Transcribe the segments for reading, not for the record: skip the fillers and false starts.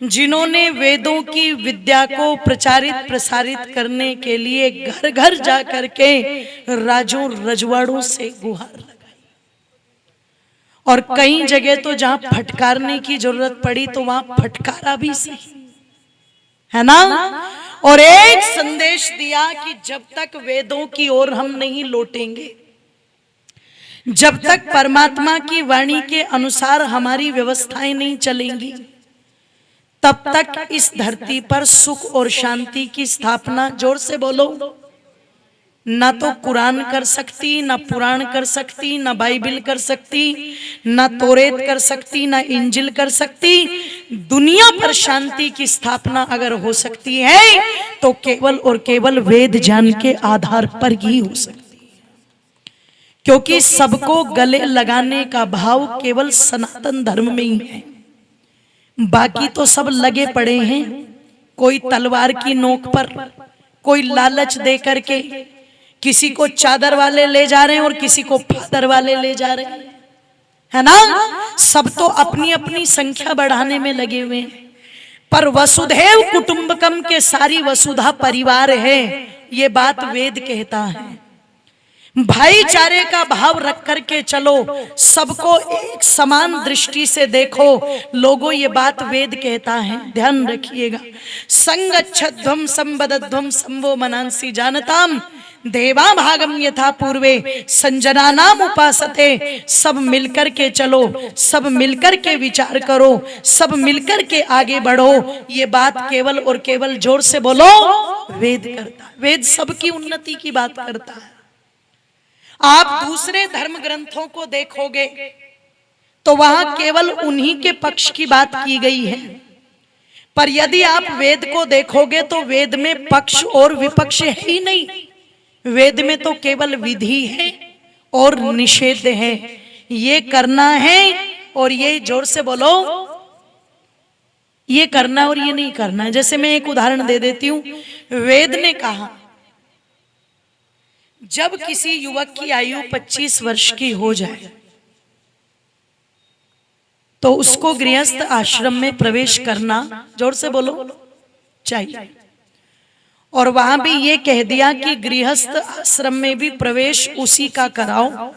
जिन्होंने वेदों की विद्या को प्रचारित प्रसारित करने के लिए घर घर जा करके राजों रजवाड़ों से गुहार लगाई। और कई जगह तो जहां फटकारने की जरूरत पड़ी तो वहां फटकारा भी सही, है ना। और एक संदेश दिया कि जब तक वेदों की ओर हम नहीं लौटेंगे, जब तक परमात्मा की वाणी के अनुसार हमारी व्यवस्थाएं नहीं चलेंगी, तब तक इस धरती पर सुख और शांति की स्थापना, जोर से बोलो, ना तो कुरान कर सकती, ना पुराण कर सकती, ना बाइबिल कर सकती, ना तोरेत कर सकती, ना इंजिल कर सकती। दुनिया पर शांति की स्थापना अगर हो सकती है तो केवल और केवल वेद ज्ञान के आधार पर ही हो सकती है, क्योंकि सबको गले लगाने का भाव केवल सनातन धर्म में ही है। बाकी तो सब लगे पड़े हैं, कोई तलवार की नोक पर, कोई लालच दे करके, किसी को चादर वाले ले जा रहे हैं और किसी को फादर वाले ले जा रहे हैं, है ना। सब तो अपनी अपनी संख्या बढ़ाने में लगे हुए हैं, पर वसुधैव कुटुंबकम के सारी वसुधा परिवार है, ये बात वेद कहता है। भाईचारे का भाव रख करके चलो, सबको एक समान दृष्टि से देखो लोगों, ये बात वेद कहता है, ध्यान रखिएगा। संगच्छध्वम संबदध्वम संवो मनांसी जानताम देवा भागम यथा पूर्वे संजनानाम उपासते। सब मिलकर के चलो, सब मिलकर के विचार करो, सब मिलकर के आगे बढ़ो, ये बात केवल और केवल, जोर से बोलो, वेद करता है। वेद सबकी उन्नति की बात करता है। आप दूसरे धर्म ग्रंथों को देखोगे तो वहां केवल उन्हीं के पक्ष की बात की गई है, पर यदि आप वेद को देखोगे तो वेद में पक्ष और विपक्ष है ही नहीं। वेद में तो केवल विधि है और निषेध है, ये करना है और ये, जोर से बोलो, ये करना और ये नहीं करना है। जैसे मैं एक उदाहरण दे देती हूं। वेद ने कहा जब किसी युवक की आयु 25 वर्ष की हो जाए तो उसको गृहस्थ आश्रम में प्रवेश करना, जोर से बोलो, चाहिए। और वहां भी ये कह दिया कि गृहस्थ आश्रम में भी प्रवेश उसी का कराओ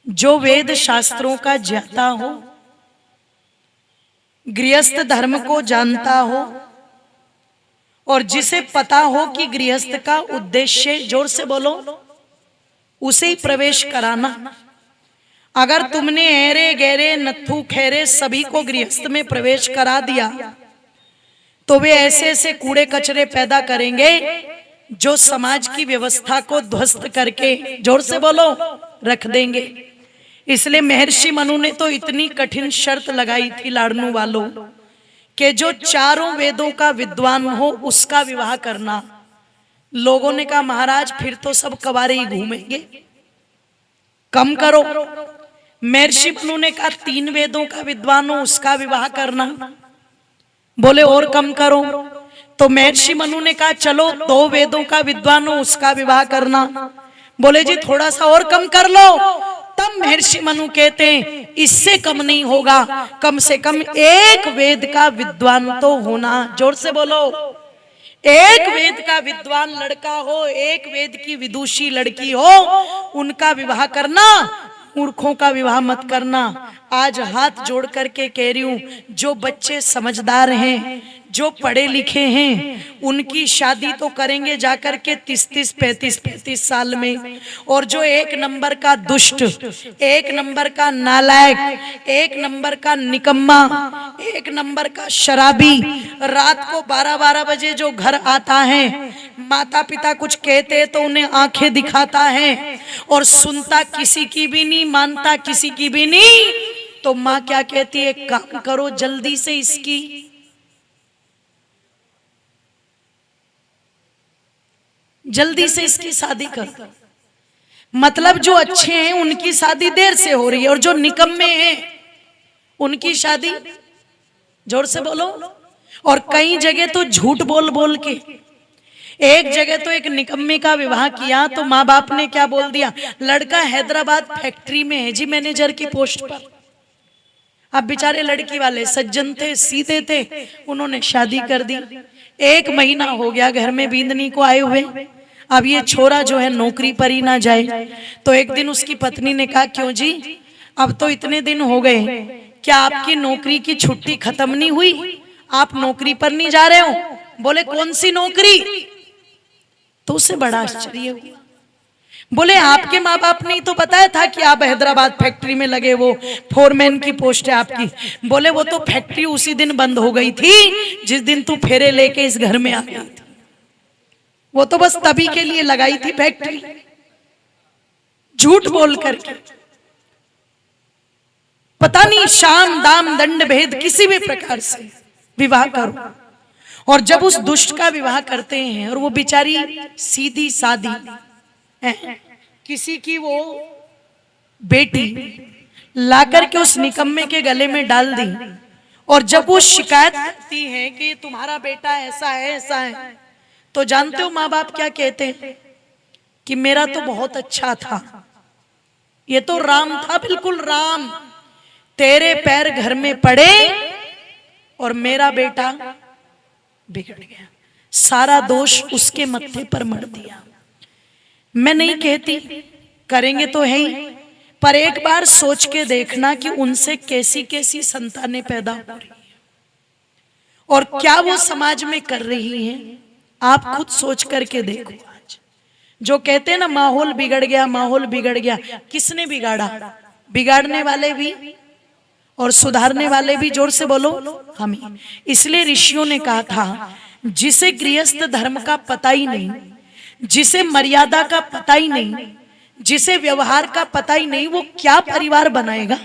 जो वेद शास्त्रों का ज्ञाता हो, गृहस्थ धर्म को जानता हो और जिसे पता हो कि गृहस्थ का उद्देश्य, जोर से बोलो, उसे ही प्रवेश कराना। अगर तुमने ऐरे गहरे नत्थु खैरे सभी को गृहस्थ में प्रवेश करा दिया तो वे ऐसे ऐसे कूड़े कचरे पैदा करेंगे जो समाज की व्यवस्था को ध्वस्त करके, जोर से बोलो, रख देंगे। इसलिए महर्षि मनु ने तो इतनी कठिन शर्त लगाई थी लाड़नू वालों कि जो चारों वेदों का विद्वान हो उसका विवाह करना। लोगों ने कहा महाराज फिर तो सब कवारे ही घूमेंगे, कम करो। महर्षि मनु ने कहा 3 वेदों का विद्वान हो उसका विवाह करना। बोले और कम करो। तो महर्षि मनु ने कहा चलो 2 वेदों का विद्वान हो उसका विवाह करना। बोले जी थोड़ा सा और कम कर लो। तब महर्षि मनु कहते हैं इससे कम नहीं होगा, कम से कम 1 वेद का विद्वान तो होना। जोर से बोलो, 1 वेद का विद्वान लड़का हो, 1 वेद की विदुषी लड़की हो, उनका विवाह करना, मूर्खों का विवाह मत करना। आज हाथ जोड़ करके कह रही हूं, जो बच्चे समझदार हैं, जो पढ़े लिखे हैं, उनकी शादी तो करेंगे जाकर के 30-30, 35-35 साल में। और जो 1 नंबर का दुष्ट, 1 नंबर का नालायक, 1 नंबर का निकम्मा, 1 नंबर का शराबी, रात को 12-12 बजे जो घर आता है, माता पिता कुछ कहते तो उन्हें आंखें दिखाता है और सुनता किसी की भी नहीं, मानता किसी की भी नहीं, तो माँ क्या कहती है, काम करो जल्दी से इसकी, जल्दी से इसकी शादी कर। मतलब जो अच्छे हैं उनकी शादी देर से हो रही है और जो निकम्मे हैं उनकी शादी, जोर से बोलो। और कई जगह तो झूठ बोल बोल के, एक जगह तो एक निकम्मे का विवाह किया तो माँ बाप ने क्या बोल दिया, लड़का हैदराबाद फैक्ट्री में है जी मैनेजर की पोस्ट पर। अब बेचारे लड़की वाले सज्जन थे, सीधे थे, उन्होंने शादी कर दी। 1 महीना हो गया घर में बींदनी को आए हुए। अब ये छोरा जो है नौकरी पर ही ना जाए। तो एक दिन उसकी पत्नी ने कहा, क्यों जी, अब तो इतने दिन हो गए, क्या आपकी नौकरी की छुट्टी खत्म नहीं हुई? आप नौकरी पर नहीं जा रहे हो? बोले कौन सी नौकरी? तो उसे बड़ा आश्चर्य हुआ। बोले आपके माँ बाप ने तो बताया था कि आप हैदराबाद फैक्ट्री में लगे, वो फोरमैन की पोस्ट है आपकी। बोले वो तो फैक्ट्री उसी दिन बंद हो गई थी जिस दिन तू फेरे लेके इस घर में आ गई थी। वो तो बस तभी के लिए लगाई थी फैक्ट्री। झूठ बोल करके, पता नहीं शाम दाम दंड भेद किसी भी प्रकार से विवाह करो। और जब उस दुष्ट का विवाह करते हैं और वो बेचारी सीधी सादी है, किसी की वो बेटी ला करके उस निकम्मे के गले में डाल दी, और जब वो शिकायत करती है कि तुम्हारा बेटा ऐसा है ऐसा है, तो जानते हो माँ बाप क्या कहते हैं? कि मेरा तो बहुत अच्छा था, ये तो राम था, बिल्कुल राम। तेरे पैर घर में पड़े और मेरा बेटा बिगड़ गया, सारा दोष उसके मत्थे पर मर दिया। मैं नहीं कहती करेंगे तो है ही, पर एक बार सोच के देखना कि उनसे कैसी कैसी संतानें पैदा हो रही है और क्या वो समाज में कर रही हैं। आप खुद सोच करके देखो। आज जो कहते हैं ना माहौल बिगड़ गया, माहौल बिगड़ गया, किसने बिगाड़ा? बिगाड़ने वाले भी और सुधारने वाले भी। जोर से बोलो, हम ही। इसलिए ऋषियों ने कहा था, जिसे गृहस्थ धर्म का पता ही नहीं, जिसे मर्यादा का पता ही नहीं, जिसे व्यवहार का पता ही नहीं, वो क्या परिवार बनाएगा?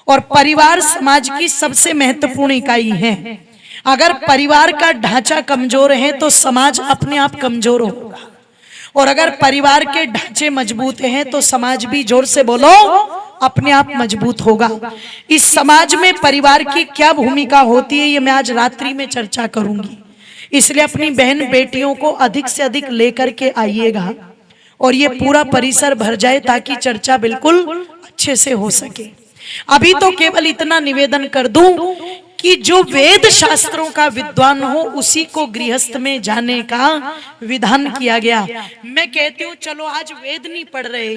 और परिवार समाज की सबसे महत्वपूर्ण इकाई है। अगर परिवार का ढांचा कमजोर है तो समाज अपने आप कमजोर होगा, और अगर परिवार के ढांचे मजबूत हैं तो समाज भी, जोर से बोलो, अपने आप मजबूत होगा। इस समाज में परिवार की क्या भूमिका होती है, ये मैं आज रात्रि में चर्चा करूंगी। इसलिए अपनी बहन बेटियों को अधिक से अधिक लेकर के आइएगा और ये पूरा परिसर भर जाए ताकि चर्चा बिल्कुल अच्छे से हो सके। अभी तो केवल इतना निवेदन कर दूं कि जो वेद शास्त्रों का विद्वान हो उसी को गृहस्थ में जाने का विधान किया गया। मैं कहती हूँ चलो आज वेद नहीं पढ़ रहे,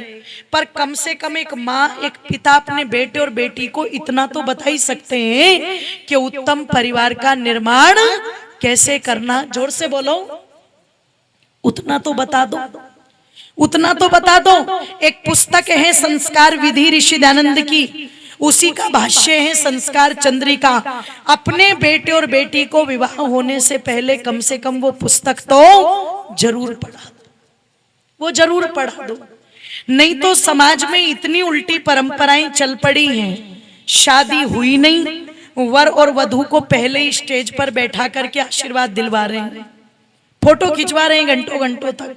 पर कम से कम एक माँ एक पिता अपने बेटे और बेटी को इतना तो बता ही सकते हैं कि उत्तम परिवार का निर्माण कैसे करना। जोर से बोलो, उतना तो बता दो, उतना तो बता दो। एक पुस्तक है संस्कार विधि ऋषि दयानंद की, उसी का भाष्य है संस्कार चंद्रिका। अपने बेटे और बेटी को विवाह होने से पहले कम से कम वो पुस्तक तो जरूर पढ़ा दो, वो जरूर पढ़ा दो। नहीं तो समाज में इतनी उल्टी परंपराएं चल पड़ी हैं, शादी हुई नहीं, वर और वधू को पहले ही स्टेज पर बैठा करके आशीर्वाद दिलवा रहे हैं, फोटो खिंचवा रहे हैं घंटों घंटों तक।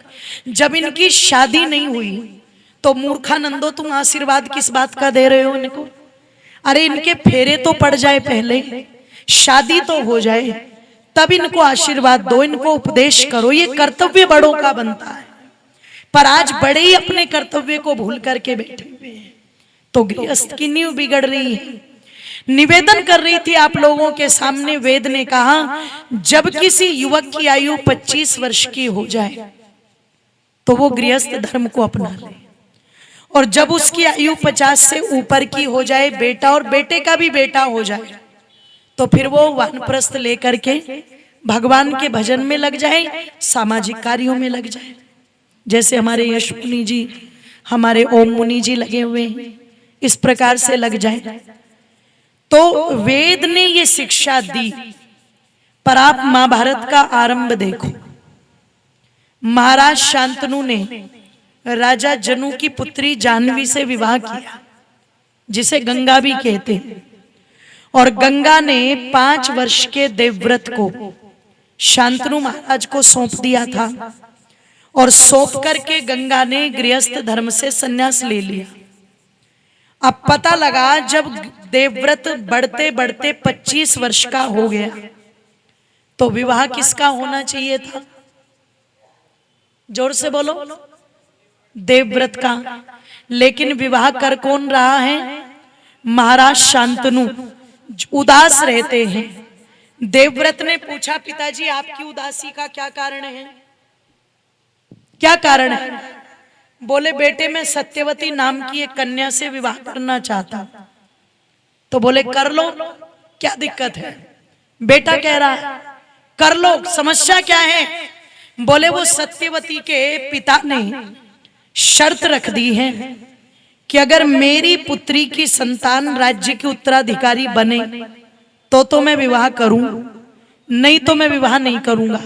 जब इनकी शादी नहीं हुई तो मूर्खानंदो तुम आशीर्वाद किस बात का दे रहे हो इनको? अरे इनके फेरे तो पड़ जाए, पहले शादी तो हो जाए, तब इनको आशीर्वाद दो, इनको उपदेश करो। ये कर्तव्य बड़ों का बनता है, पर आज बड़े ही अपने कर्तव्य को भूल करके बैठे हुए हैं, तो गृहस्थ की नींव बिगड़ रही है। निवेदन कर रही थी आप लोगों के सामने, वेद ने कहा जब किसी युवक की आयु 25 वर्ष की हो जाए तो वो गृहस्थ धर्म को अपना ले, और जब उसकी आयु 50 से ऊपर की हो जाए, बेटा और बेटे का भी बेटा हो जाए, तो फिर वो वानप्रस्थ लेकर के भगवान के भजन में लग जाए, सामाजिक कार्यों में लग जाए। जैसे हमारे यश मुनि जी, हमारे ओम मुनि जी लगे हुए हैं, इस प्रकार से लग जाए। तो वेद ने ये शिक्षा दी, पर आप महाभारत का आरंभ देखो। महाराज शांतनु ने राजा जनु की पुत्री जाह्नवी से विवाह किया, जिसे गंगा भी कहते हैं, और गंगा ने 5 वर्ष के देवव्रत को शांतनु महाराज को सौंप दिया था, और सौंप करके गंगा ने गृहस्थ धर्म से संन्यास ले लिया। अब पता लगा जब देवव्रत बढ़ते बढ़ते 25 वर्ष का हो गया तो विवाह किसका होना चाहिए था? जोर से बोलो, देवव्रत का। लेकिन विवाह कर कौन रहा है? महाराज शांतनु उदास रहते हैं। देवव्रत ने पूछा, पिताजी आपकी उदासी का क्या कारण है? क्या कारण है? बोले, बेटे मैं सत्यवती नाम की एक कन्या से विवाह करना चाहता। तो बोले, कर लो, क्या दिक्कत है? बेटा कह रहा है कर लो, समस्या क्या है? बोले, वो सत्यवती के पिता ने शर्त रख दी है कि अगर मेरी पुत्री की संतान राज्य की उत्तराधिकारी बने तो मैं विवाह करूं, नहीं तो मैं विवाह नहीं करूंगा।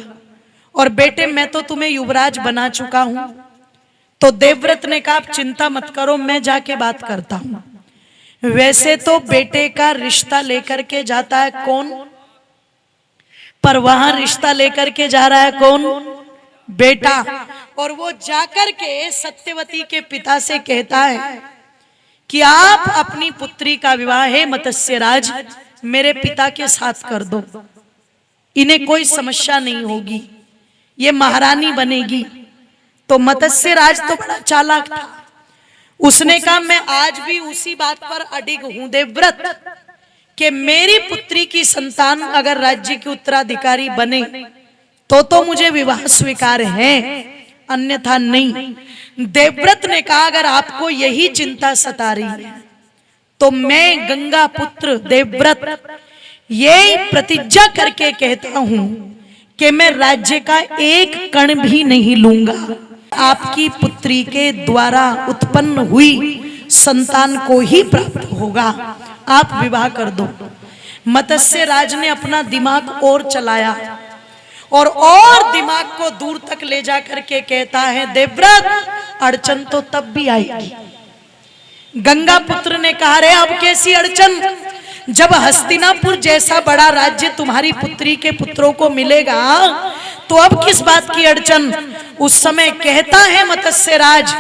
और बेटे मैं तो तुम्हें युवराज बना चुका हूं। तो देवव्रत ने कहा, आप चिंता मत करो, मैं जाके बात करता हूं। वैसे तो बेटे का रिश्ता लेकर के जाता है कौन, पर वहां रिश्ता लेकर के जा रहा है कौन? बेटा। और वो जाकर के सत्यवती के पिता से कहता है कि आप अपनी पुत्री का विवाह है मत्स्यराज मेरे पिता के साथ कर दो, इन्हें कोई समस्या नहीं होगी, ये महारानी बनेगी। तो मत्स्यराज तो बड़ा चालाक था, उसने कहा मैं आज भी उसी बात पर अडिग हूं देवव्रत कि मेरी पुत्री की संतान अगर राज्य की उत्तराधिकारी बने तो मुझे विवाह स्वीकार है, अन्यथा नहीं। देवव्रत ने कहा, अगर आपको यही चिंता सता रही है तो मैं गंगा पुत्र देवव्रत ये प्रतिज्ञा करके कहता हूं कि मैं राज्य का एक कण भी नहीं लूंगा। आपकी पुत्री के द्वारा उत्पन्न हुई संतान को ही प्राप्त होगा, आप विवाह कर दो। मत्स्यराज ने अपना दिमाग और चलाया और दिमाग को दूर तक ले जा करके कहता है, देवव्रत अड़चन तो तब भी आएगी। गंगा पुत्र ने कहा, रे अब कैसी अड़चन, जब हस्तिनापुर जैसा बड़ा राज्य तुम्हारी पुत्री के पुत्रों को मिलेगा तो अब किस बात की अड़चन? उस समय कहता है मत्स्यराज,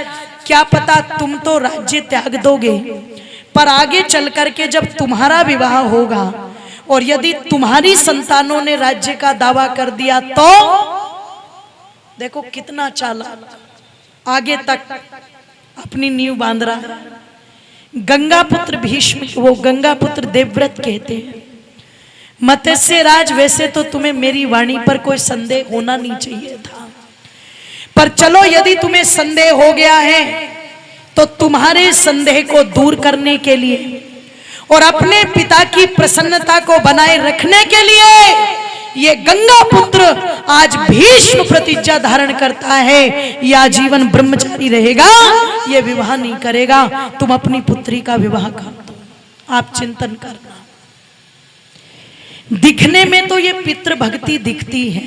क्या पता तुम तो राज्य त्याग दोगे, पर आगे चल करके जब तुम्हारा विवाह होगा और यदि तुम्हारी संतानों ने राज्य का दावा कर दिया तो देखो कितना चालाक, आगे तक अपनी नींव बांध रहा है। गंगा पुत्र भीष्म, वो गंगा पुत्र देवव्रत कहते हैं, मत्स्यराज वैसे तो तुम्हें मेरी वाणी पर कोई संदेह होना नहीं चाहिए था, पर चलो यदि तुम्हें संदेह हो गया है तो तुम्हारे संदेह को दूर करने के लिए और अपने पिता की प्रसन्नता को बनाए रखने के लिए ये गंगा पुत्र आज भीष्म प्रतिज्ञा धारण करता है, या जीवन ब्रह्मचारी रहेगा, ये विवाह नहीं करेगा। तुम अपनी पुत्री का विवाह कर दो, आप चिंतन करना। दिखने में तो ये पितृ भक्ति दिखती है,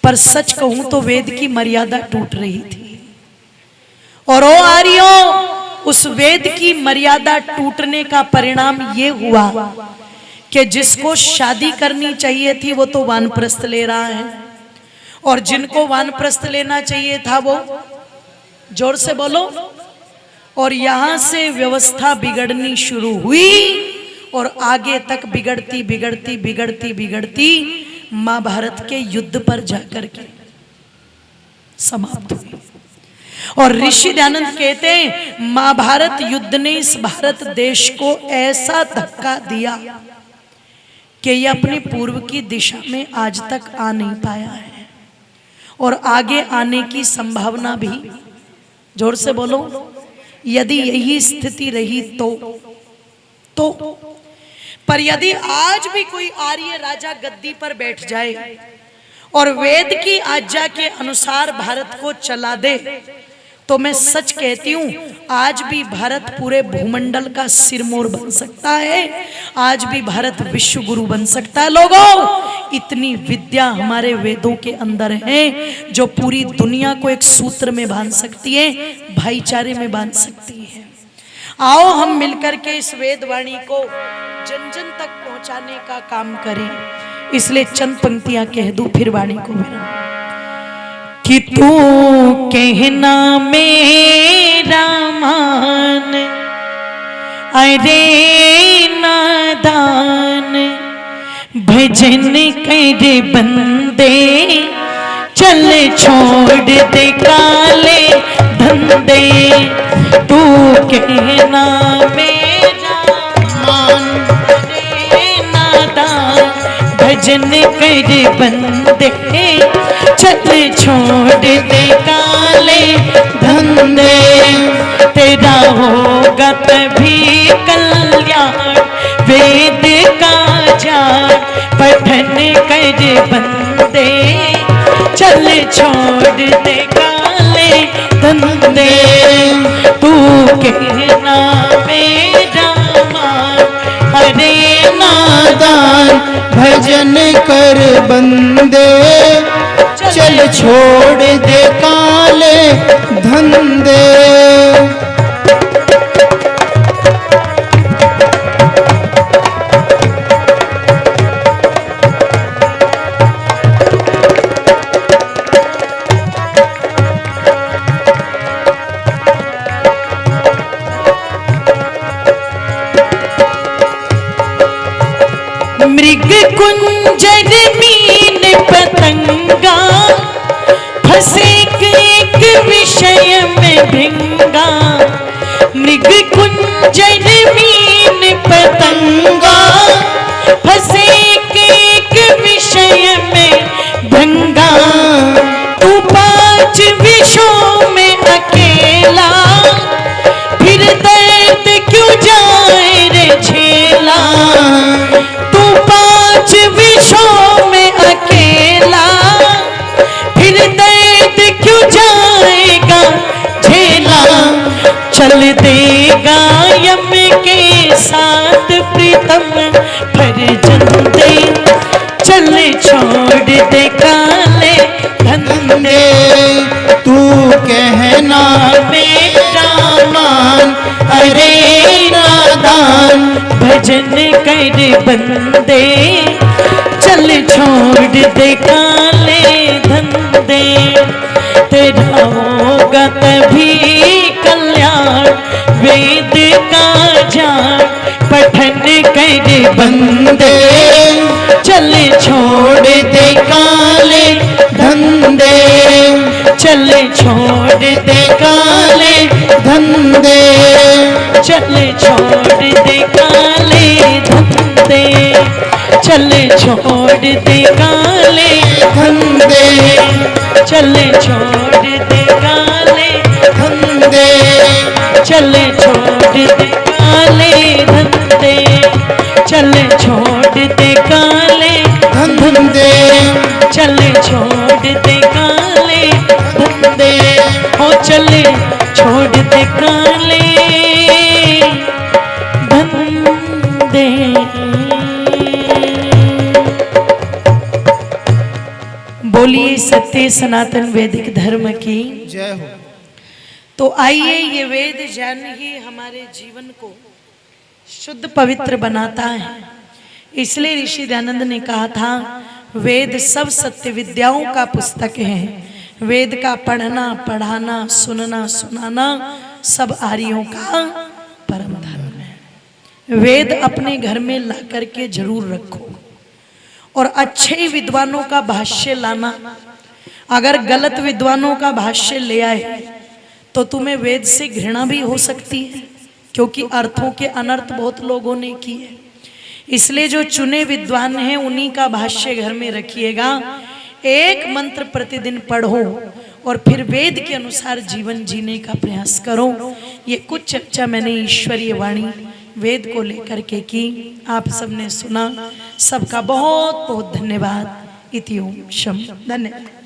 पर सच कहूं तो वेद की मर्यादा टूट रही थी। और ओ आर्यो, उस वेद की मर्यादा टूटने का परिणाम ये हुआ कि जिसको शादी करनी चाहिए थी वो तो वानप्रस्थ ले रहा है, और जिनको वानप्रस्थ लेना चाहिए था वो, जोर से बोलो, और यहां से व्यवस्था बिगड़नी शुरू हुई और आगे तक बिगड़ती बिगड़ती बिगड़ती बिगड़ती महाभारत के युद्ध पर जाकर के समाप्त हुई। और ऋषि दयानंद कहते हैं, महाभारत युद्ध ने इस भारत देश को ऐसा धक्का दिया कि यह अपने पूर्व की दिशा में आज तक आ नहीं पाया है, और आगे आने की संभावना भी, जोर से बोलो, यदि यही स्थिति रही तो पर यदि आज भी कोई आर्य राजा गद्दी पर बैठ जाए और वेद की आज्ञा के अनुसार भारत को चला दे तो मैं सच कहती हूं, आज भी भारत पूरे भूमंडल का सिरमौर बन सकता है, आज भी भारत विश्व गुरु बन सकता है। लोगों, इतनी विद्या हमारे वेदों के अंदर है जो पूरी दुनिया को एक सूत्र में बांध सकती है, भाईचारे में बांध सकती है। आओ हम मिलकर के इस वेदवाणी को जन जन तक पहुंचाने का काम करें। इसलिए चंद पंक्तियां कह दूं, फिर वाणी को विराम। कि तू कहना मेरा मान, अरे नादान, भजन कर बंदे, चल छोड़ दे काले धंधे। तू कहना मेरा भजन कर बंदे, चल छोड़ दे काले धंधे, तेरा होगा तभी कल्याण वेद का जान, पठन कर बंदे, चल छोड़ दे काले धंधे, तू कहना मेरा मान, हरे नादान भजन कर बंदे, चल छोड़ दे काले धंधे। मृग कुंजर मीन पतंगा, फंसे एक विषय में भिंगा, मृग कुंजर मीन पतंगा, फंसे एक विषय में भंगा, तू 5 विषयों में अकेला, फिर दर्द क्यों जाए रे झेला, 5 विषयों में अकेला, फिर दर्द क्यों जाएगा झेला, चल देगा यम के साथ प्रीतम फर्जंदे, चल छोड़ दे काले धंधे, तू कहना मेरा मान, अरे नादान भजन कर बंदे, चल छोड़ दे काले धंधे, तेरा होगा तभी कल्याण वेद का जान, पठन कर बंदे, चल छोड़ दे काले धंधे, चल छोड़ दे काले धंधे, चल छोड़ दे काले धंधे, चल छोड़ दे काले धंधे, चल छोड़ दे काले धंधे, चल छोड़ दे काले धंधे, चल छोड़ दे काले धंधे, चल छोड़ दे काले धंधे, हो चल छोड़ दे काले धंधे। बोलिए सत्य सनातन वैदिक धर्म की जय हो। तो आइए ये वेद ज्ञान ही हमारे जीवन को शुद्ध पवित्र बनाता है। इसलिए ऋषि दयानंद ने कहा था वेद सब सत्य विद्याओं का पुस्तक है, वेद का पढ़ना पढ़ाना सुनना सुनाना सब आर्यों का परम धर्म है। वेद अपने घर में ला करके जरूर रखो और अच्छे विद्वानों का भाष्य लाना। अगर गलत विद्वानों का भाष्य ले आए तो तुम्हें वेद से घृणा भी हो सकती है, क्योंकि अर्थों के अनर्थ बहुत लोगों ने किए। इसलिए जो चुने विद्वान हैं उन्हीं का भाष्य घर में रखिएगा। एक मंत्र प्रतिदिन पढ़ो और फिर वेद के अनुसार जीवन जीने का प्रयास करो। ये कुछ चर्चा मैंने ईश्वरीय वाणी वेद को लेकर के की, आप सबने सुना। सबका बहुत बहुत धन्यवाद। इति ओम शम। धन्यवाद।